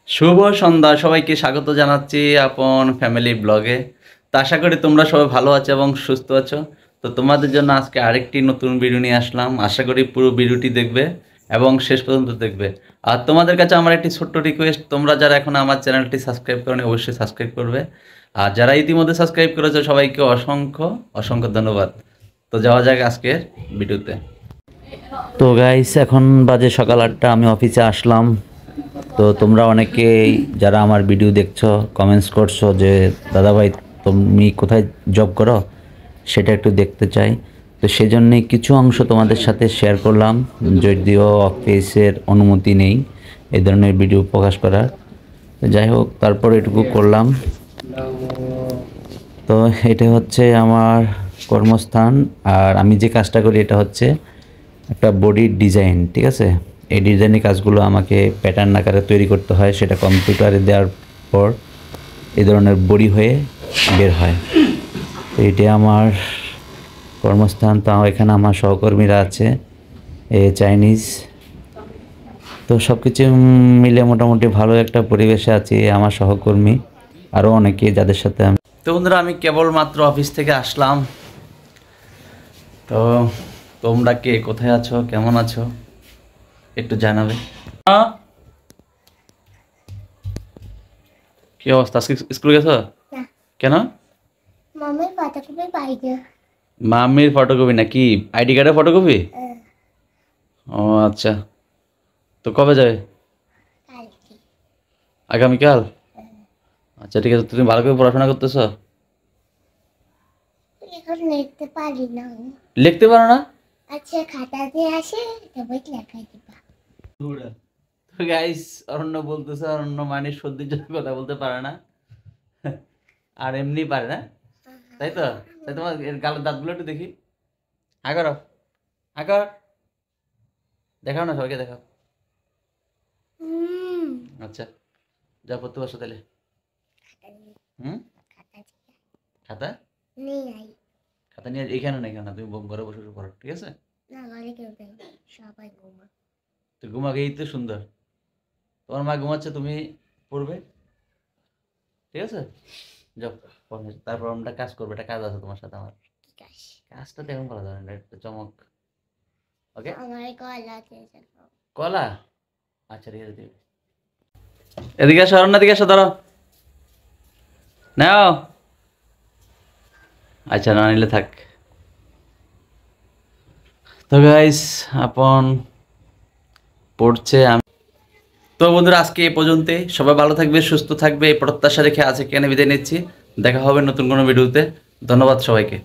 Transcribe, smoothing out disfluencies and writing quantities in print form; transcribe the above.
শুভ সন্ধ্যা, সবাইকে স্বাগত জানাচ্ছি আপন ফ্যামিলি ব্লগে। তো আশা করি তোমরা সবাই ভালো আছো এবং সুস্থ আছো। তো তোমাদের জন্য আজকে আরেকটি নতুন ভিডিও নিয়ে আসলাম। আশা করি পুরো ভিডিওটি দেখবে এবং শেষ পর্যন্ত দেখবে। আর তোমাদের কাছে আমার একটি ছোট্ট রিকোয়েস্ট, তোমরা যারা এখন আমার চ্যানেলটি সাবস্ক্রাইব করোনি অবশ্যই সাবস্ক্রাইব করবে। আর যারা ইতিমধ্যে সাবস্ক্রাইব করেছো সবাইকে অসংখ্য অসংখ্য ধন্যবাদ। তো যাওয়া যাক আজকের ভিডিওতে। তো গাইস, এখন বাজে সকাল 8টা, আমি অফিসে আসলাম। তো তোমরা অনেকেই যারা আমার ভিডিও দেখছো কমেন্টস করছো যে দাদা ভাই তুমি কোথায় জব করো, সেটা একটু দেখতে চাই। তো সেই জন্যে কিছু অংশ তোমাদের সাথে শেয়ার করলাম, যদিও অফিসের অনুমতি নেই এই ধরনের ভিডিও প্রকাশ করার। যাই হোক, তারপর এটুকু করলাম। তো এটা হচ্ছে আমার কর্মস্থান, আর আমি যে কাজটা করি এটা হচ্ছে একটা বডির ডিজাইন, ঠিক আছে। এই ডিজাইনের কাজগুলো আমাকে প্যাটার্ন আকারে তৈরি করতে হয়, সেটা কম্পিউটারে দেওয়ার পর এই ধরনের বডি হয়ে বের হয়। তো এটি আমার কর্মস্থান। তো এখানে আমার সহকর্মীরা আছে, চাইনিজ। তো সব কিছু মিলে মোটামুটি ভালো একটা পরিবেশে আছি। আমার সহকর্মী আরও অনেকে যাদের সাথে আমি। তো বন্ধুরা, আমি কেবলমাত্র অফিস থেকে আসলাম। তো তোমরা কে কোথায় আছো, কেমন আছো একটু জানাবে। কি অবস্থা, আজকে স্কুল গেছো? কেন? মামির ফটোকপি পাইনি। মাম্মির ফটোকপি নাকি আইডি কার্ডের ফটোকপি? ও আচ্ছা। তো কবে যাবে? কালকে। আগামীকাল? আচ্ছা ঠিক আছে। তুমি ভালো করে পড়াশোনা করতেছো? এখন লিখতে পারি না। লিখতে পারো না? আচ্ছা, খাতা দিয়ে আসে তবে লেখাই দিবা। তো গাইস, অরণ্য বলতেছে অরণ্য মানে সর্দির জন্য কথা বলতে পারে না, আর এমনি পারে না, তাই তো? তাই তোমার এর গালের দাঁতগুলো একটু দেখি। আগর আগর দেখাও না, সবাইকে দেখাও। আচ্ছা, যা পড়তে বসো তাহলে। হুম, খাতা খাতা নিয়ে এখানে না, এখানে তুমি ঘরে বসে বসে পড়ো, ঠিক আছে? না, ঘরে কেউ নেই, সবাই ঘুমা। তো ঘুমাকে, এই তো সুন্দর। তোমার মা ঘুমাচ্ছে, তুমি পড়বে, ঠিক আছে? যাও পড়ো। তারপর আমরা কাজ করবো, একটা কাজ আছে তোমার সাথে আমার। ঠিক আছে, কাজটা তো এখন করা যাবে না, একটা চমক। ওকে, আমার গলা দিয়ে যাবো। কলা? আচ্ছা ঠিক আছে, ঠিক আছে। এদিকে আসো, অরণ্য দিকে আসো, ধরো নাও। আচ্ছা, না নিলে থাক। তো গাইস, আপন পড়ছে। তো বন্ধুরা, আজকে এই পর্যন্তই। সবাই ভালো থাকবে, সুস্থ থাকবে, এই প্রত্যাশা রেখে আজকে কেন বিদায় নিচ্ছি। দেখা হবে নতুন কোনো ভিডিওতে। ধন্যবাদ সবাইকে।